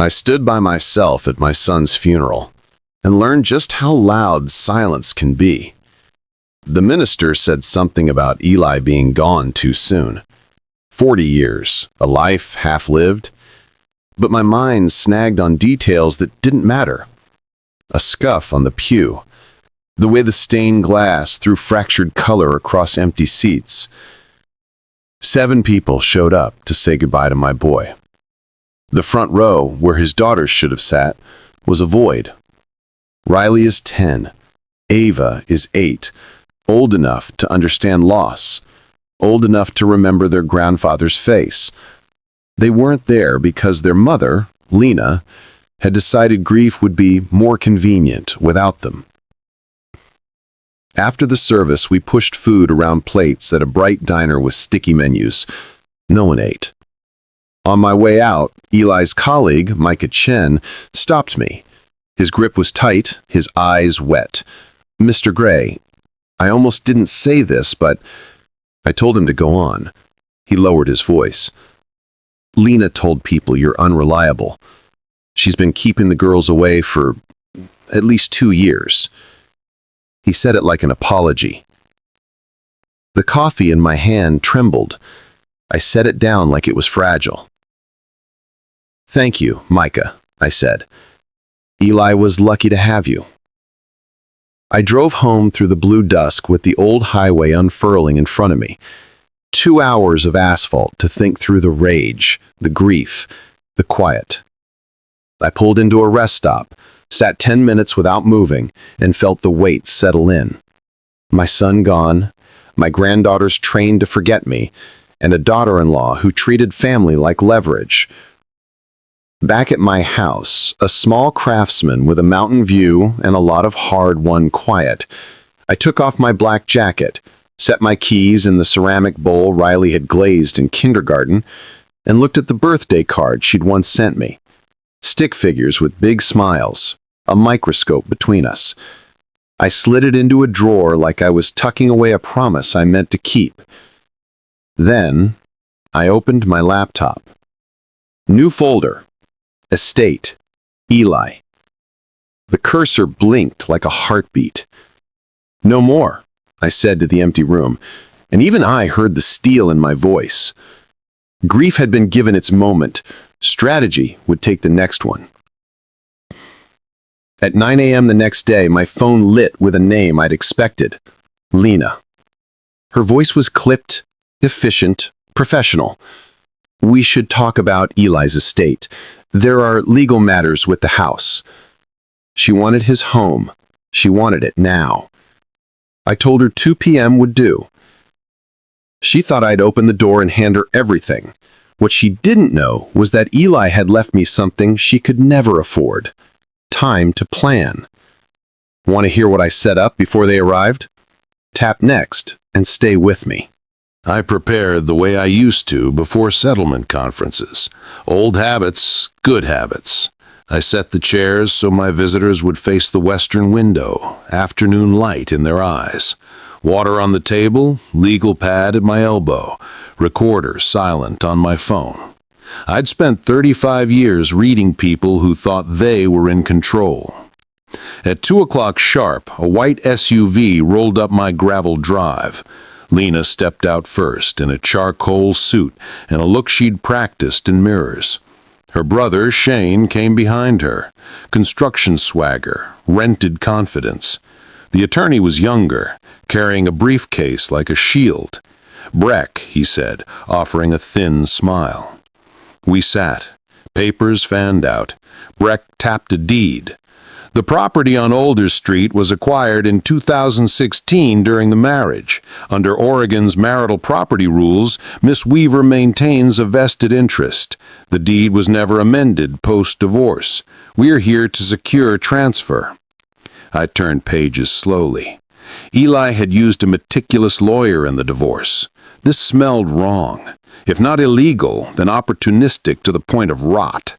I stood by myself at my son's funeral and learned just how loud silence can be. The minister said something about Eli being gone too soon. 40 years, a life half lived. But my mind snagged on details that didn't matter. A scuff on the pew, the way the stained glass threw fractured color across empty seats. 7 people showed up to say goodbye to my boy. The front row, where his daughters should have sat, was a void. Riley is 10. Ava is 8, old enough to understand loss, old enough to remember their grandfather's face. They weren't there because their mother, Lena, had decided grief would be more convenient without them. After the service, we pushed food around plates at a bright diner with sticky menus. No one ate. On my way out, Eli's colleague, Micah Chen, stopped me. His grip was tight, his eyes wet. "Mr. Gray, I almost didn't say this, but..." I told him to go on. He lowered his voice. "Lena told people you're unreliable. She's been keeping the girls away for at least 2 years." He said it like an apology. The coffee in my hand trembled. I set it down like it was fragile. "Thank you, Micah," I said. "Eli was lucky to have you." I drove home through the blue dusk with the old highway unfurling in front of me. 2 hours of asphalt to think through the rage, the grief, the quiet. I pulled into a rest stop, sat 10 minutes without moving, and felt the weight settle in. My son gone, my granddaughters trained to forget me, and a daughter-in-law who treated family like leverage. Back at my house, a small craftsman with a mountain view and a lot of hard-won quiet. I took off my black jacket, set my keys in the ceramic bowl Riley had glazed in kindergarten, and looked at the birthday card she'd once sent me. Stick figures with big smiles, a microscope between us. I slid it into a drawer like I was tucking away a promise I meant to keep. Then, I opened my laptop. New folder. Estate. Eli. The cursor blinked like a heartbeat. "No more," I said to the empty room, and even I heard the steel in my voice. Grief had been given its moment. Strategy would take the next one. At 9 a.m. the next day, my phone lit with a name I'd expected. Lena. Her voice was clipped, efficient, professional. "We should talk about Eli's estate. There are legal matters with the house." She wanted his home. She wanted it now. I told her 2 p.m. would do. She thought I'd open the door and hand her everything. What she didn't know was that Eli had left me something she could never afford. Time to plan. Want to hear what I set up before they arrived? Tap next and stay with me. I prepared the way I used to before settlement conferences. Old habits, good habits. I set the chairs so my visitors would face the western window, afternoon light in their eyes. Water on the table, legal pad at my elbow, recorder silent on my phone. I'd spent 35 years reading people who thought they were in control. At 2 o'clock sharp, a white SUV rolled up my gravel drive. Lena stepped out first in a charcoal suit and a look she'd practiced in mirrors. Her brother, Shane, came behind her. Construction swagger, rented confidence. The attorney was younger, carrying a briefcase like a shield. "Breck," he said, offering a thin smile. We sat. Papers fanned out. Breck tapped a deed. The property on Older Street was acquired in 2016 during the marriage. Under Oregon's marital property rules, Miss Weaver maintains a vested interest. The deed was never amended post-divorce. We're here to secure transfer. I turned pages slowly. Eli had used a meticulous lawyer in the divorce. This smelled wrong. If not illegal, then opportunistic to the point of rot.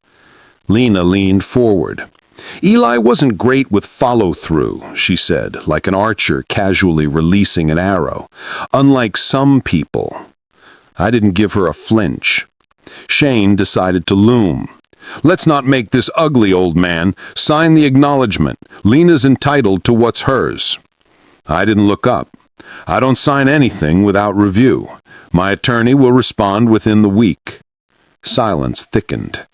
Lena leaned forward. "Eli wasn't great with follow-through," she said, like an archer casually releasing an arrow. "Unlike some people." I didn't give her a flinch. Shane decided to loom. "Let's not make this ugly, old man. Sign the acknowledgement. Lena's entitled to what's hers." I didn't look up. "I don't sign anything without review. My attorney will respond within the week." Silence thickened.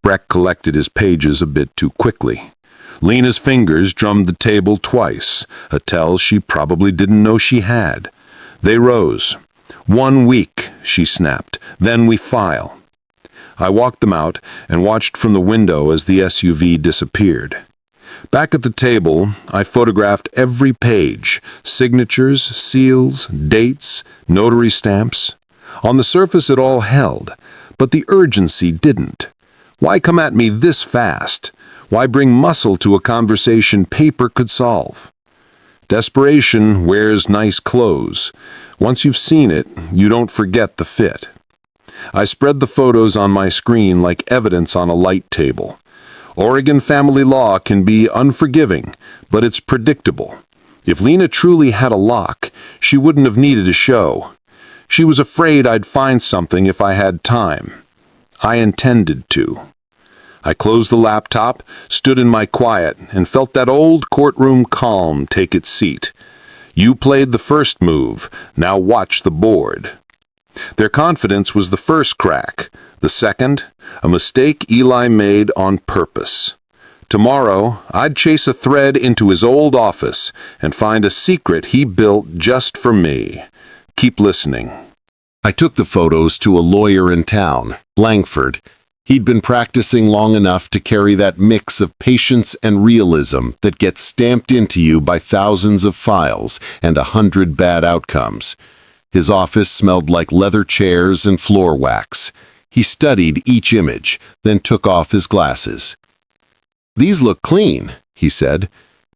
Breck collected his pages a bit too quickly. Lena's fingers drummed the table twice, a tell she probably didn't know she had. They rose. "1 week," she snapped. "Then we file." I walked them out and watched from the window as the SUV disappeared. Back at the table, I photographed every page, signatures, seals, dates, notary stamps. On the surface it all held, but the urgency didn't. Why come at me this fast? Why bring muscle to a conversation paper could solve? Desperation wears nice clothes. Once you've seen it, you don't forget the fit. I spread the photos on my screen like evidence on a light table. Oregon family law can be unforgiving, but it's predictable. If Lena truly had a lock, she wouldn't have needed a show. She was afraid I'd find something if I had time. I intended to. I closed the laptop, stood in my quiet, and felt that old courtroom calm take its seat. You played the first move, now watch the board. Their confidence was the first crack. The second, a mistake Eli made on purpose. Tomorrow, I'd chase a thread into his old office and find a secret he built just for me. Keep listening. I took the photos to a lawyer in town, Langford. He'd been practicing long enough to carry that mix of patience and realism that gets stamped into you by thousands of files and 100 bad outcomes. His office smelled like leather chairs and floor wax. He studied each image, then took off his glasses. "These look clean," he said.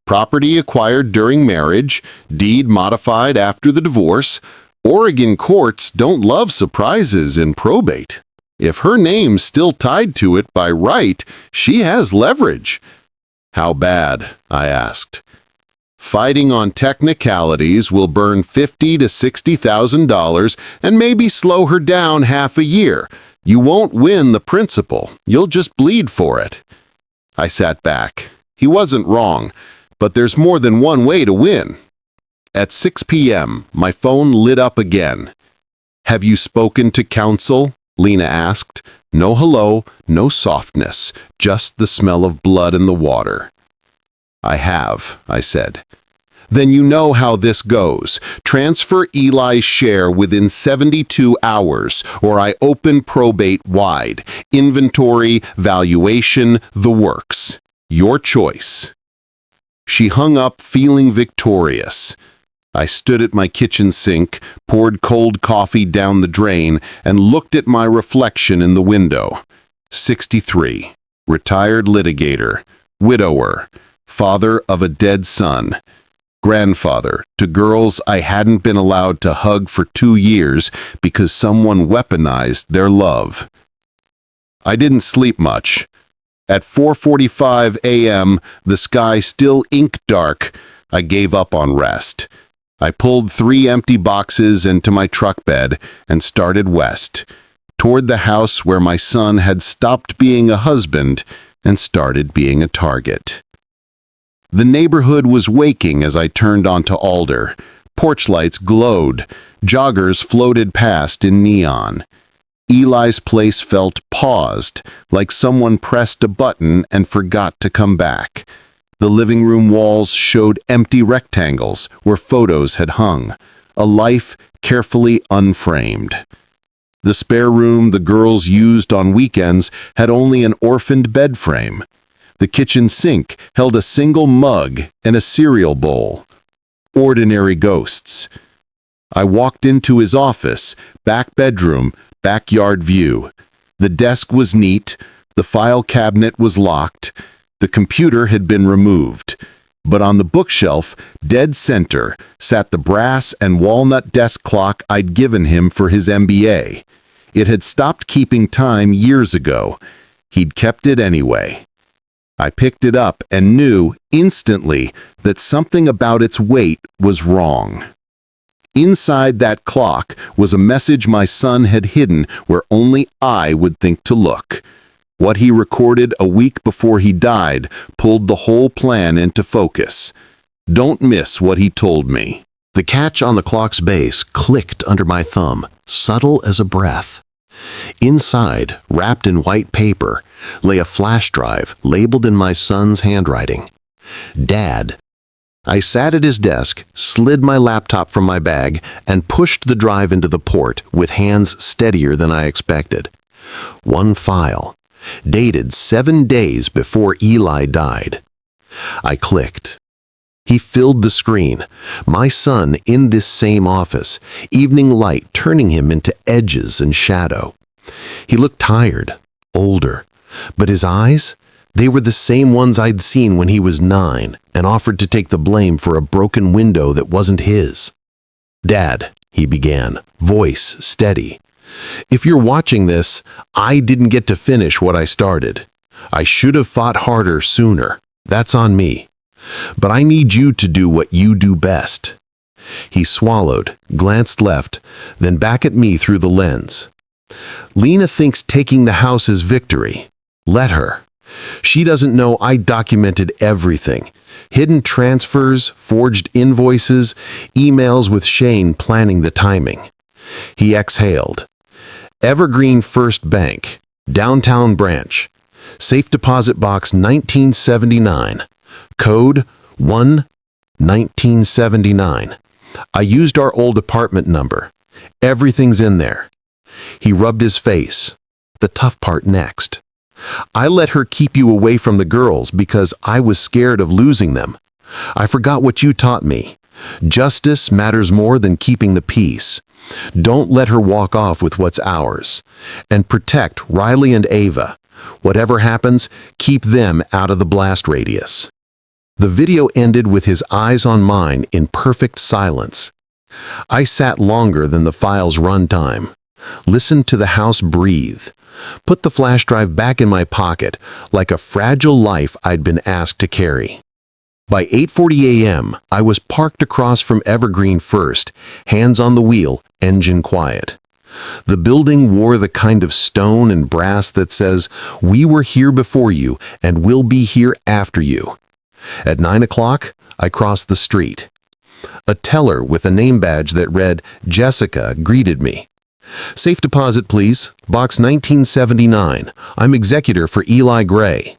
"Property acquired during marriage, deed modified after the divorce. Oregon courts don't love surprises in probate. If her name's still tied to it by right, she has leverage." "How bad?" I asked. "Fighting on technicalities will burn $50,000 to $60,000 and maybe slow her down half a year. You won't win the principal. You'll just bleed for it." I sat back. He wasn't wrong, but there's more than one way to win. At 6 p.m., my phone lit up again. "Have you spoken to counsel?" Lena asked. No hello, no softness, just the smell of blood in the water. "I have," I said. "Then you know how this goes. Transfer Eli's share within 72 hours, or I open probate wide. Inventory, valuation, the works. Your choice." She hung up feeling victorious. I stood at my kitchen sink, poured cold coffee down the drain, and looked at my reflection in the window. 63, retired litigator, widower, father of a dead son, grandfather to girls I hadn't been allowed to hug for 2 years because someone weaponized their love. I didn't sleep much. At 4:45 a.m., the sky still ink dark, I gave up on rest. I pulled 3 empty boxes into my truck bed and started west, toward the house where my son had stopped being a husband and started being a target. The neighborhood was waking as I turned onto Alder. Porch lights glowed. Joggers floated past in neon. Eli's place felt paused, like someone pressed a button and forgot to come back. The living room walls showed empty rectangles where photos had hung, a life carefully unframed. The spare room the girls used on weekends had only an orphaned bed frame. The kitchen sink held a single mug and a cereal bowl. Ordinary ghosts. I walked into his office, back bedroom, backyard view. The desk was neat, the file cabinet was locked, the computer had been removed. But on the bookshelf, dead center, sat the brass and walnut desk clock I'd given him for his MBA. It had stopped keeping time years ago. He'd kept it anyway. I picked it up and knew instantly that something about its weight was wrong. Inside that clock was a message my son had hidden where only I would think to look. What he recorded a week before he died pulled the whole plan into focus. Don't miss what he told me. The catch on the clock's base clicked under my thumb, subtle as a breath. Inside, wrapped in white paper, lay a flash drive labeled in my son's handwriting. Dad. I sat at his desk, slid my laptop from my bag, and pushed the drive into the port with hands steadier than I expected. One file, dated 7 days before Eli died. I clicked. He filled the screen, my son in this same office, evening light turning him into edges and shadow. He looked tired, older, but his eyes, they were the same ones I'd seen when he was 9 and offered to take the blame for a broken window that wasn't his. Dad, he began, voice steady. If you're watching this, I didn't get to finish what I started. I should have fought harder sooner. That's on me. But I need you to do what you do best. He swallowed, glanced left, then back at me through the lens. Lena thinks taking the house is victory. Let her. She doesn't know I documented everything. Hidden transfers, forged invoices, emails with Shane planning the timing. He exhaled. Evergreen First Bank, Downtown Branch, Safe Deposit Box 1979, Code 1-1979. I used our old apartment number. Everything's in there. He rubbed his face. The tough part next. I let her keep you away from the girls because I was scared of losing them. I forgot what you taught me. Justice matters more than keeping the peace. Don't let her walk off with what's ours. And protect Riley and Ava. Whatever happens, keep them out of the blast radius. The video ended with his eyes on mine in perfect silence. I sat longer than the file's runtime. Listened to the house breathe. Put the flash drive back in my pocket like a fragile life I'd been asked to carry. By 8:40 a.m., I was parked across from Evergreen First, hands on the wheel, engine quiet. The building wore the kind of stone and brass that says, "We were here before you and we'll be here after you." At 9 o'clock, I crossed the street. A teller with a name badge that read Jessica greeted me. "Safe deposit, please. Box 1979. I'm executor for Eli Gray."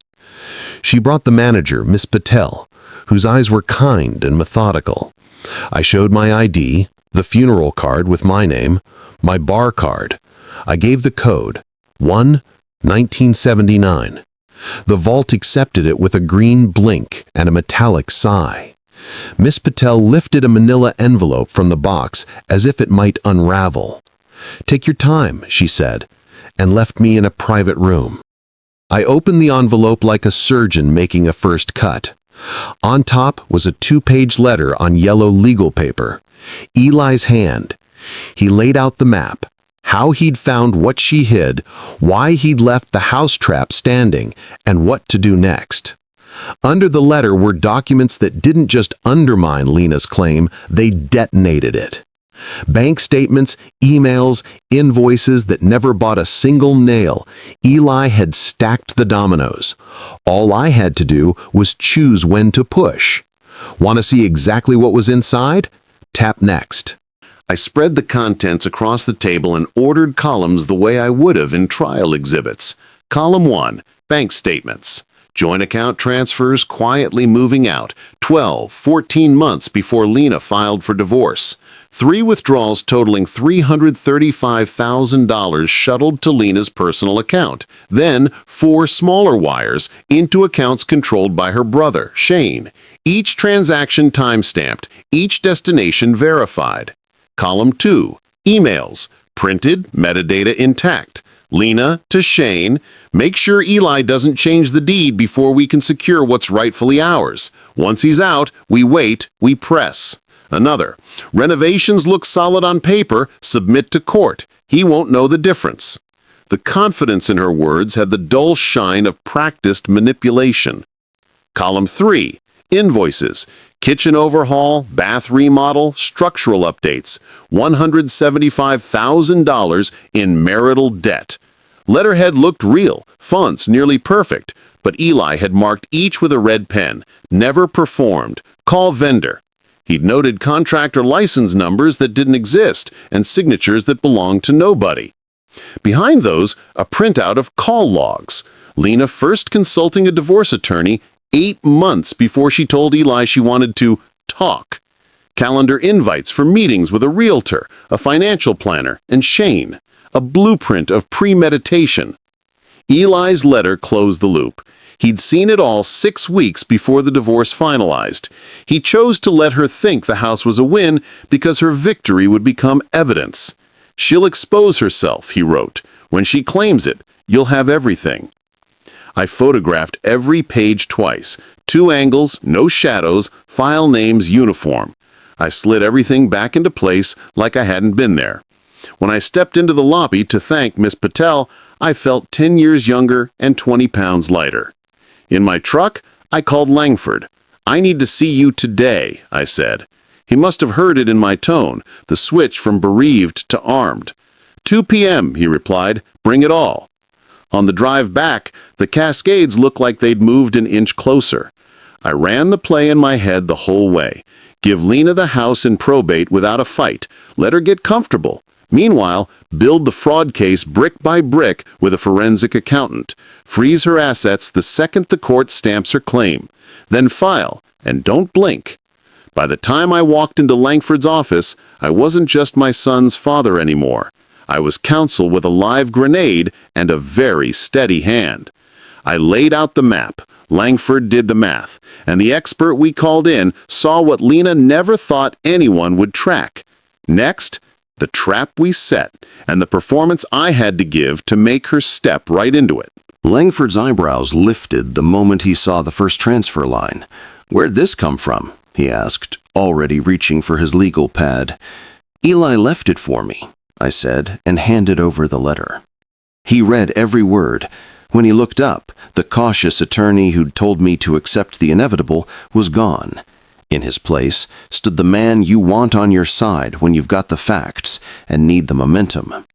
She brought the manager, Miss Patel, whose eyes were kind and methodical. I showed my ID, the funeral card with my name, my bar card. I gave the code, 1-1979. The vault accepted it with a green blink and a metallic sigh. Miss Patel lifted a manila envelope from the box as if it might unravel. "Take your time," she said, and left me in a private room. I opened the envelope like a surgeon making a first cut. On top was a 2-page letter on yellow legal paper. Eli's hand. He laid out the map, how he'd found what she hid, why he'd left the house trap standing, and what to do next. Under the letter were documents that didn't just undermine Lena's claim, they detonated it. Bank statements, emails, invoices that never bought a single nail. Eli had stacked the dominoes. All I had to do was choose when to push. Want to see exactly what was inside? Tap next. I spread the contents across the table and ordered columns the way I would have in trial exhibits. Column 1, bank statements. Joint account transfers quietly moving out, 14 months before Lena filed for divorce. 3 withdrawals totaling $335,000 shuttled to Lena's personal account. Then 4 smaller wires into accounts controlled by her brother, Shane. Each transaction time-stamped, each destination verified. Column 2, emails, printed, metadata intact. Lena to Shane, make sure Eli doesn't change the deed before we can secure what's rightfully ours. Once he's out, we wait, we press. Another, renovations look solid on paper, submit to court. He won't know the difference. The confidence in her words had the dull shine of practiced manipulation. Column 3, invoices, kitchen overhaul, bath remodel, structural updates, $175,000 in marital debt. Letterhead looked real, fonts nearly perfect, but Eli had marked each with a red pen. Never performed. Call vendor. He'd noted contractor license numbers that didn't exist and signatures that belonged to nobody. Behind those, a printout of call logs. Lena first consulting a divorce attorney 8 months before she told Eli she wanted to talk. Calendar invites for meetings with a realtor, a financial planner, and Shane. A blueprint of premeditation. Eli's letter closed the loop. He'd seen it all 6 weeks before the divorce finalized. He chose to let her think the house was a win because her victory would become evidence. She'll expose herself, he wrote. When she claims it, you'll have everything. I photographed every page twice. 2 angles, no shadows, file names uniform. I slid everything back into place like I hadn't been there. When I stepped into the lobby to thank Miss Patel, I felt 10 years younger and 20 pounds lighter. In my truck, I called Langford. I need to see you today, I said. He must have heard it in my tone, the switch from bereaved to armed. 2 p.m., he replied. Bring it all. On the drive back, the Cascades looked like they'd moved an inch closer. I ran the play in my head the whole way. Give Lena the house in probate without a fight. Let her get comfortable. Meanwhile, build the fraud case brick by brick with a forensic accountant. Freeze her assets the second the court stamps her claim. Then file, and don't blink. By the time I walked into Langford's office, I wasn't just my son's father anymore. I was counsel with a live grenade and a very steady hand. I laid out the map. Langford did the math, and the expert we called in saw what Lena never thought anyone would track. Next, the trap we set, and the performance I had to give to make her step right into it. Langford's eyebrows lifted the moment he saw the first transfer line. "Where'd this come from?" he asked, already reaching for his legal pad. "Eli left it for me," I said, and handed over the letter. He read every word. When he looked up, the cautious attorney who'd told me to accept the inevitable was gone. In his place stood the man you want on your side when you've got the facts and need the momentum.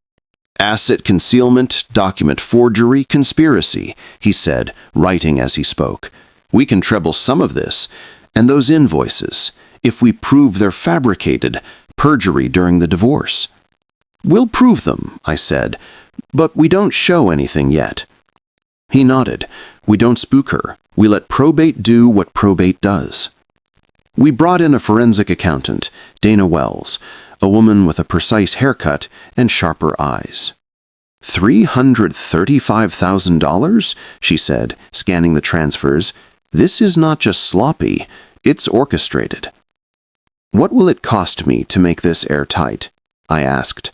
"Asset concealment, document forgery, conspiracy," he said, writing as he spoke. "We can treble some of this. And those invoices, if we prove they're fabricated, perjury during the divorce." "We'll prove them," I said, "but we don't show anything yet." He nodded. "We don't spook her. We let probate do what probate does." We brought in a forensic accountant, Dana Wells, a woman with a precise haircut and sharper eyes. $335,000, she said, scanning the transfers. "This is not just sloppy, it's orchestrated." "What will it cost me to make this airtight?" I asked.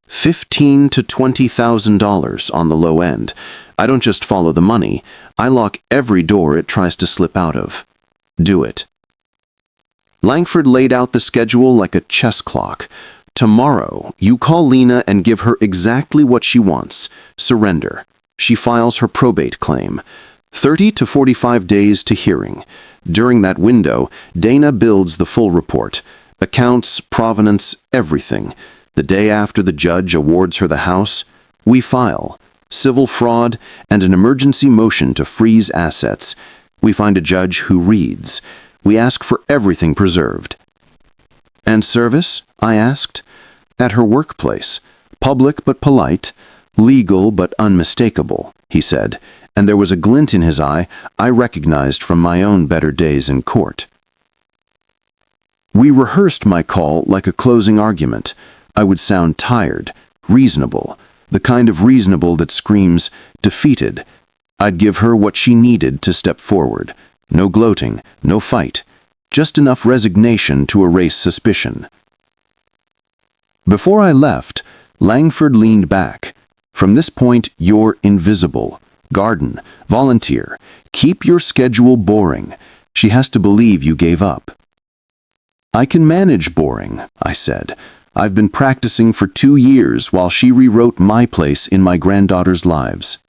$15,000 to $20,000 on the low end. I don't just follow the money, I lock every door it tries to slip out of. Do it. Langford laid out the schedule like a chess clock. "Tomorrow, you call Lena and give her exactly what she wants. Surrender. She files her probate claim. 30 to 45 days to hearing. During that window, Dana builds the full report. Accounts, provenance, everything. The day after the judge awards her the house, we file. Civil fraud and an emergency motion to freeze assets. We find a judge who reads. We ask for everything preserved." "And service?" I asked. "At her workplace. Public but polite. Legal but unmistakable," he said, and there was a glint in his eye I recognized from my own better days in court. We rehearsed my call like a closing argument. I would sound tired, reasonable, the kind of reasonable that screams, defeated. I'd give her what she needed to step forward. No gloating, no fight, just enough resignation to erase suspicion. Before I left, Langford leaned back. "From this point, you're invisible. Garden, volunteer, keep your schedule boring. She has to believe you gave up." "I can manage boring," I said. "I've been practicing for 2 years while she rewrote my place in my granddaughter's lives."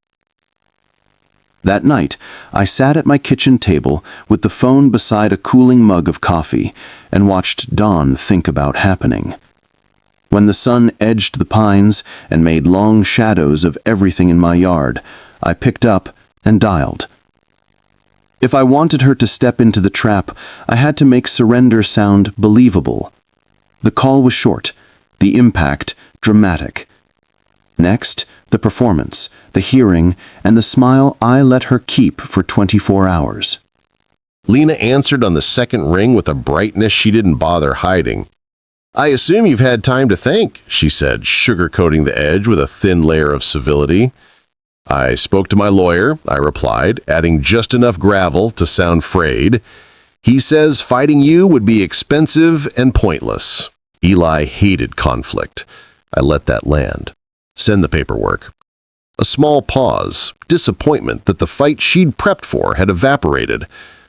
That night, I sat at my kitchen table with the phone beside a cooling mug of coffee and watched Dawn think about happening. When the sun edged the pines and made long shadows of everything in my yard, I picked up and dialed. If I wanted her to step into the trap, I had to make surrender sound believable. The call was short, the impact dramatic. Next, the performance, the hearing, and the smile I let her keep for 24 hours. Lena answered on the second ring with a brightness she didn't bother hiding. "I assume you've had time to think," she said, sugarcoating the edge with a thin layer of civility. "I spoke to my lawyer," I replied, adding just enough gravel to sound frayed. "He says fighting you would be expensive and pointless." Eli hated conflict. I let that land. "Send the paperwork." A small pause, disappointment that the fight she'd prepped for had evaporated.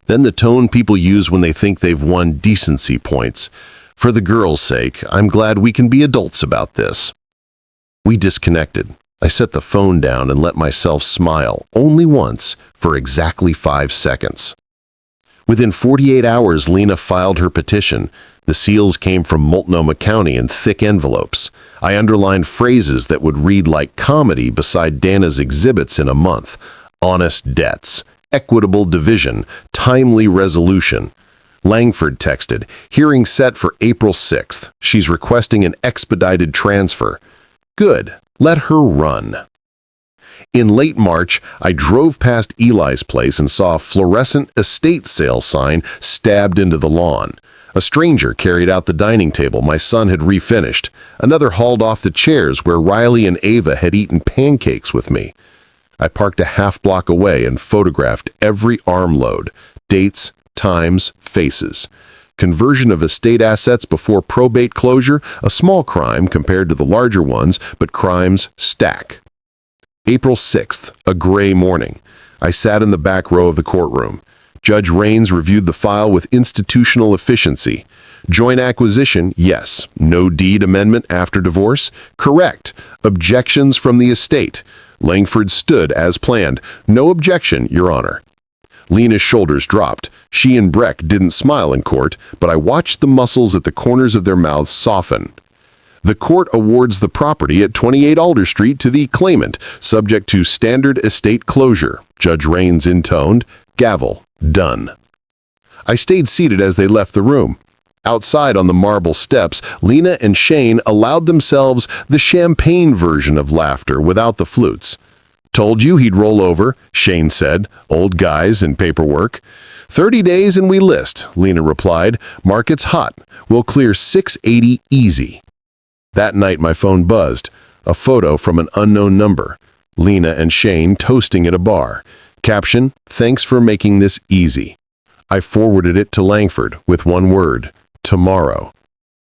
Then the tone people use when they think they've won decency points. "For the girl's sake, I'm glad we can be adults about this." We disconnected. I set the phone down and let myself smile, only once, for exactly 5 seconds. Within 48 hours, Lena filed her petition. The seals came from Multnomah County in thick envelopes. I underlined phrases that would read like comedy beside Dana's exhibits in a month. Honest debts, equitable division, timely resolution. Langford texted, "Hearing set for April 6th. She's requesting an expedited transfer." Good. Let her run. In late March, I drove past Eli's place and saw a fluorescent estate sale sign stabbed into the lawn. A stranger carried out the dining table my son had refinished. Another hauled off the chairs where Riley and Ava had eaten pancakes with me. I parked a half block away and photographed every armload, dates, times, faces. Conversion of estate assets before probate closure, a small crime compared to the larger ones, but crimes stack. April 6th, a gray morning. I sat in the back row of the courtroom. Judge Raines reviewed the file with institutional efficiency. Joint acquisition, yes. No deed amendment after divorce? Correct. Objections from the estate. Langford stood as planned. No objection, Your Honor. Lena's shoulders dropped. She and Breck didn't smile in court, but I watched the muscles at the corners of their mouths soften. The court awards the property at 28 Alder Street to the claimant, subject to standard estate closure. Judge Raines intoned, gavel, done. I stayed seated as they left the room. Outside on the marble steps, Lena and Shane allowed themselves the champagne version of laughter without the flutes. "Told you he'd roll over," Shane said, "old guys and paperwork." 30 days and we list, Lena replied. "Market's hot. We'll clear 680 easy." That night my phone buzzed. A photo from an unknown number. Lena and Shane toasting at a bar. Caption, "Thanks for making this easy." I forwarded it to Langford with one word, tomorrow.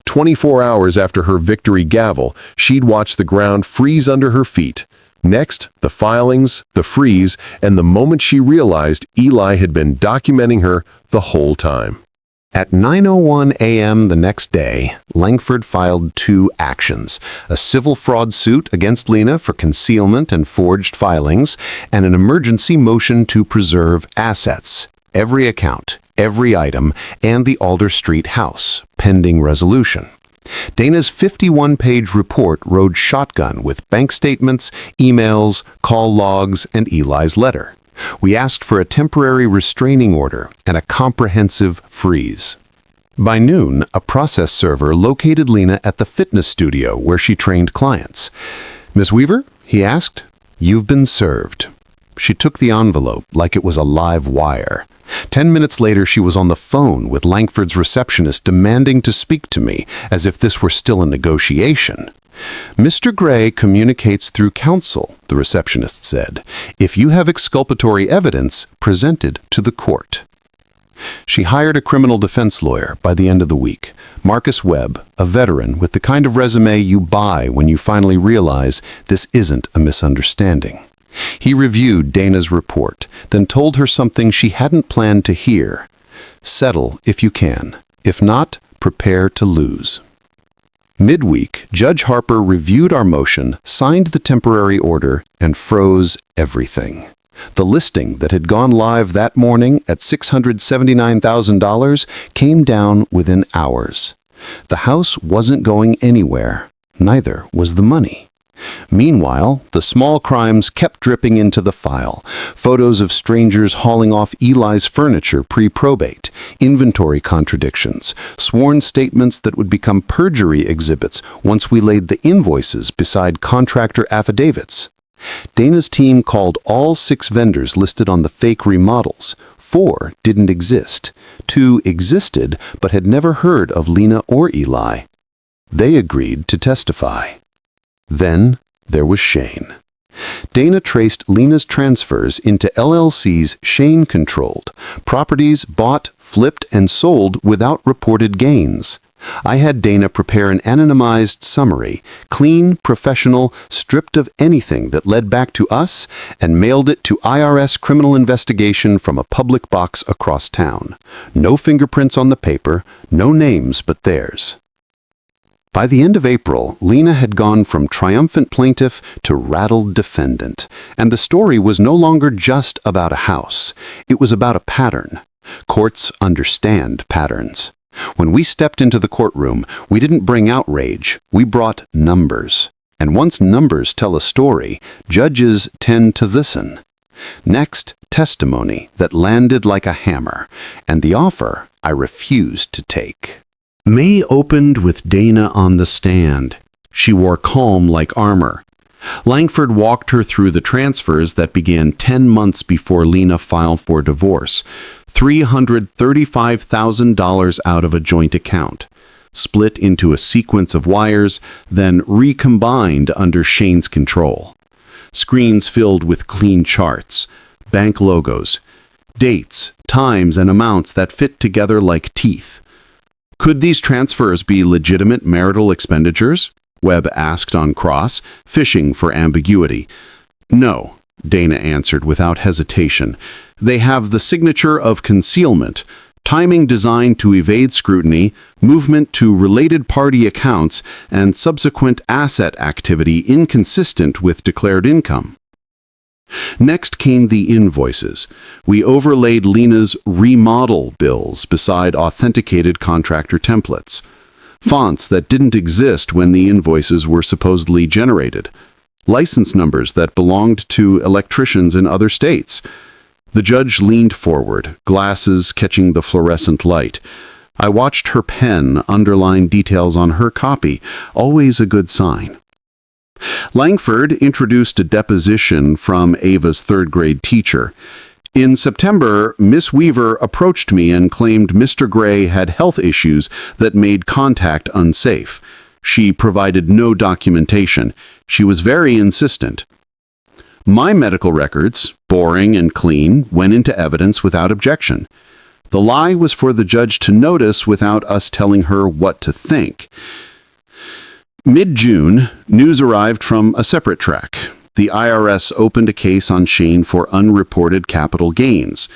24 hours after her victory gavel, she'd watched the ground freeze under her feet. Next, the filings, the freeze, and the moment she realized Eli had been documenting her the whole time. At 9:01 a.m. the next day, Langford filed 2 actions, a civil fraud suit against Lena for concealment and forged filings, and an emergency motion to preserve assets, every account, every item, and the Alder Street house, pending resolution. Dana's 51-page report rode shotgun with bank statements, emails, call logs, and Eli's letter. We asked for a temporary restraining order and a comprehensive freeze. By noon, a process server located Lena at the fitness studio where she trained clients. "Miss Weaver?" he asked. "You've been served." She took the envelope like it was a live wire. 10 minutes later, she was on the phone with Langford's receptionist demanding to speak to me, as if this were still a negotiation. "Mr. Gray communicates through counsel," the receptionist said. "If you have exculpatory evidence, present it to the court." She hired a criminal defense lawyer by the end of the week, Marcus Webb, a veteran with the kind of resume you buy when you finally realize this isn't a misunderstanding. He reviewed Dana's report, then told her something she hadn't planned to hear. "Settle if you can. If not, prepare to lose." Midweek, Judge Harper reviewed our motion, signed the temporary order, and froze everything. The listing that had gone live that morning at $679,000 came down within hours. The house wasn't going anywhere. Neither was the money. Meanwhile, the small crimes kept dripping into the file. Photos of strangers hauling off Eli's furniture pre-probate, inventory contradictions, sworn statements that would become perjury exhibits once we laid the invoices beside contractor affidavits. Dana's team called all 6 vendors listed on the fake remodels. 4 didn't exist. 2 existed but had never heard of Lena or Eli. They agreed to testify. Then there was Shane. Dana traced Lena's transfers into LLCs Shane controlled, properties bought, flipped, and sold without reported gains. I had Dana prepare an anonymized summary, clean, professional, stripped of anything that led back to us, and mailed it to IRS criminal investigation from a public box across town. No fingerprints on the paper, no names but theirs. By the end of April, Lena had gone from triumphant plaintiff to rattled defendant, and the story was no longer just about a house. It was about a pattern. Courts understand patterns. When we stepped into the courtroom, we didn't bring outrage, we brought numbers. And once numbers tell a story, judges tend to listen. Next, testimony that landed like a hammer, and the offer I refused to take. May opened with Dana on the stand. She wore calm like armor. Langford walked her through the transfers that began 10 months before Lena filed for divorce. $335,000 out of a joint account, split into a sequence of wires, then recombined under Shane's control. Screens filled with clean charts, bank logos, dates, times, and amounts that fit together like teeth. Could these transfers be legitimate marital expenditures? Webb asked on cross, fishing for ambiguity. No, Dana answered without hesitation. They have the signature of concealment, timing designed to evade scrutiny, movement to related party accounts, and subsequent asset activity inconsistent with declared income. Next came the invoices. We overlaid Lena's remodel bills beside authenticated contractor templates, fonts that didn't exist when the invoices were supposedly generated, license numbers that belonged to electricians in other states. The judge leaned forward, glasses catching the fluorescent light. I watched her pen underline details on her copy, always a good sign. Langford introduced a deposition from Ava's 3rd-grade teacher. In September, Miss Weaver approached me and claimed Mr. Gray had health issues that made contact unsafe. She provided no documentation. She was very insistent. My medical records, boring and clean, went into evidence without objection. The lie was for the judge to notice without us telling her what to think. Mid-June, news arrived from a separate track. The IRS opened a case on Shane for unreported capital gains.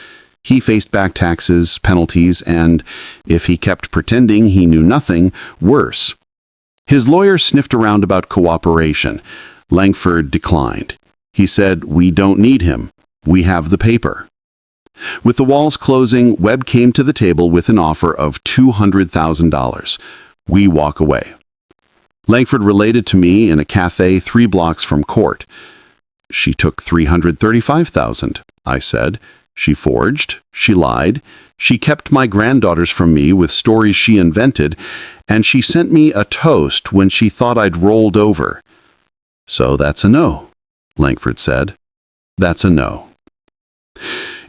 He faced back taxes, penalties, and, if he kept pretending he knew nothing, worse. His lawyer sniffed around about cooperation. Langford declined. He said, "We don't need him. We have the paper." With the walls closing, Webb came to the table with an offer of $200,000. We walk away. Langford related to me in a cafe 3 blocks from court. She took $335,000, I said. She forged, she lied, she kept my granddaughters from me with stories she invented, and she sent me a toast when she thought I'd rolled over. So that's a no, Langford said. That's a no.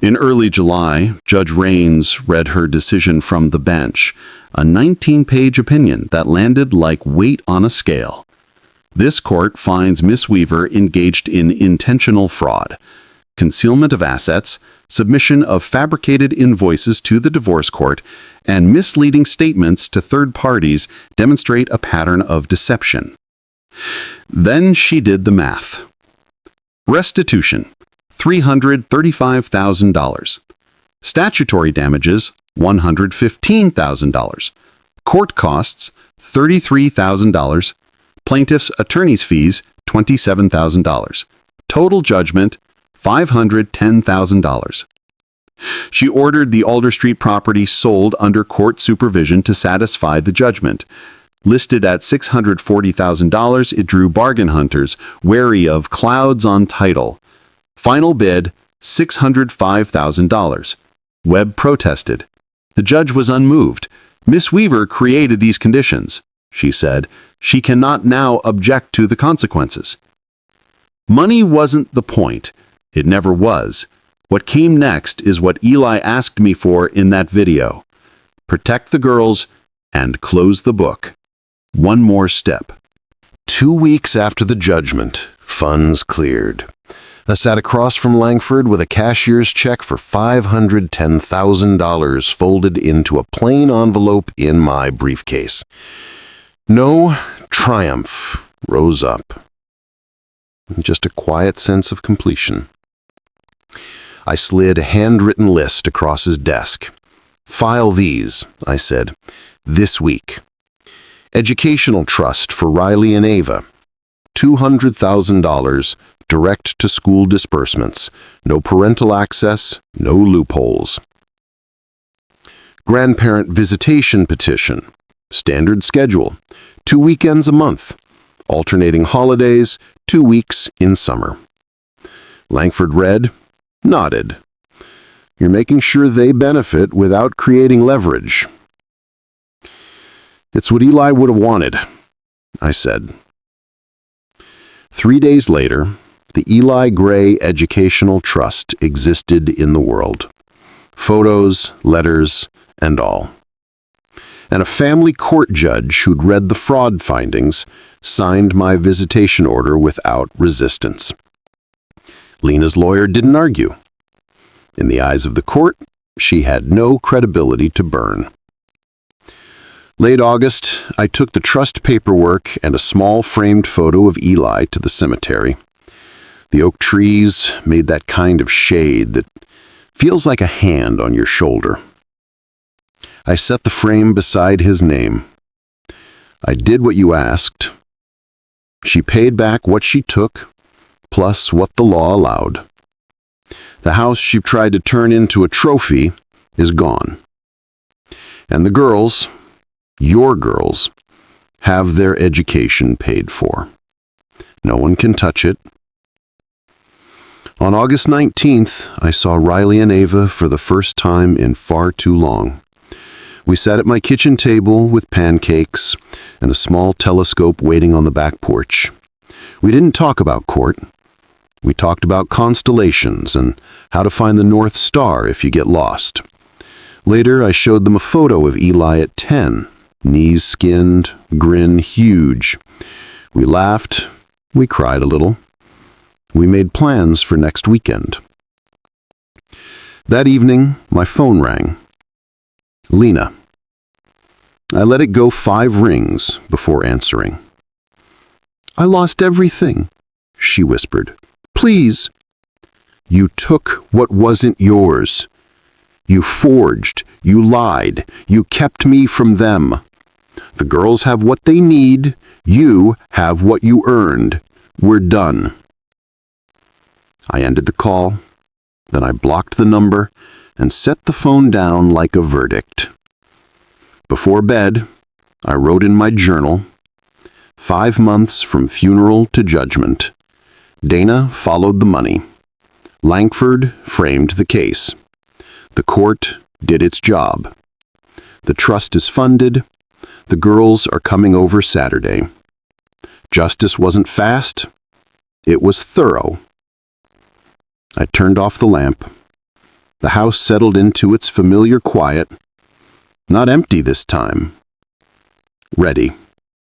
In early July, Judge Raines read her decision from the bench, a 19-page opinion that landed like weight on a scale. This court finds Miss Weaver engaged in intentional fraud, concealment of assets, submission of fabricated invoices to the divorce court, and misleading statements to third parties demonstrate a pattern of deception. Then she did the math. Restitution, $335,000. Statutory damages, $115,000. Court costs, $33,000. Plaintiff's attorney's fees, $27,000. Total judgment, $510,000. She ordered the Alder Street property sold under court supervision to satisfy the judgment. Listed at $640,000, it drew bargain hunters wary of clouds on title. Final bid, $605,000. Webb protested. The judge was unmoved. Miss Weaver created these conditions, she said. She cannot now object to the consequences. Money wasn't the point. It never was. What came next is what Eli asked me for in that video. Protect the girls and close the book. One more step. 2 weeks after the judgment, funds cleared. I sat across from Langford with a cashier's check for $510,000 folded into a plain envelope in my briefcase. No triumph rose up. Just a quiet sense of completion. I slid a handwritten list across his desk. File these, I said, this week. Educational trust for Riley and Ava. $200,000 direct to school disbursements. No parental access, no loopholes. Grandparent visitation petition. Standard schedule. 2 weekends a month. Alternating holidays, 2 weeks in summer. Langford read, nodded. You're making sure they benefit without creating leverage. It's what Eli would have wanted, I said. 3 days later, the Eli Gray Educational Trust existed in the world. Photos, letters, and all. And a family court judge who'd read the fraud findings signed my visitation order without resistance. Lena's lawyer didn't argue. In the eyes of the court, she had no credibility to burn. Late August, I took the trust paperwork and a small framed photo of Eli to the cemetery. The oak trees made that kind of shade that feels like a hand on your shoulder. I set the frame beside his name. I did what you asked. She paid back what she took, plus what the law allowed. The house she tried to turn into a trophy is gone. And the girls, your girls, have their education paid for. No one can touch it. On August 19th, I saw Riley and Ava for the first time in far too long. We sat at my kitchen table with pancakes and a small telescope waiting on the back porch. We didn't talk about court. We talked about constellations and how to find the North Star if you get lost. Later, I showed them a photo of Eli at 10, knees skinned, grin huge. We laughed. We cried a little. We made plans for next weekend. That evening, my phone rang. Lena. I let it go 5 rings before answering. I lost everything, she whispered. Please. You took what wasn't yours. You forged, you lied, you kept me from them. The girls have what they need, you have what you earned. We're done. I ended the call, then I blocked the number and set the phone down like a verdict. Before bed, I wrote in my journal, 5 months from funeral to judgment. Dana followed the money. Langford framed the case. The court did its job. The trust is funded. The girls are coming over Saturday. Justice wasn't fast. It was thorough. I turned off the lamp. The house settled into its familiar quiet. Not empty this time. Ready.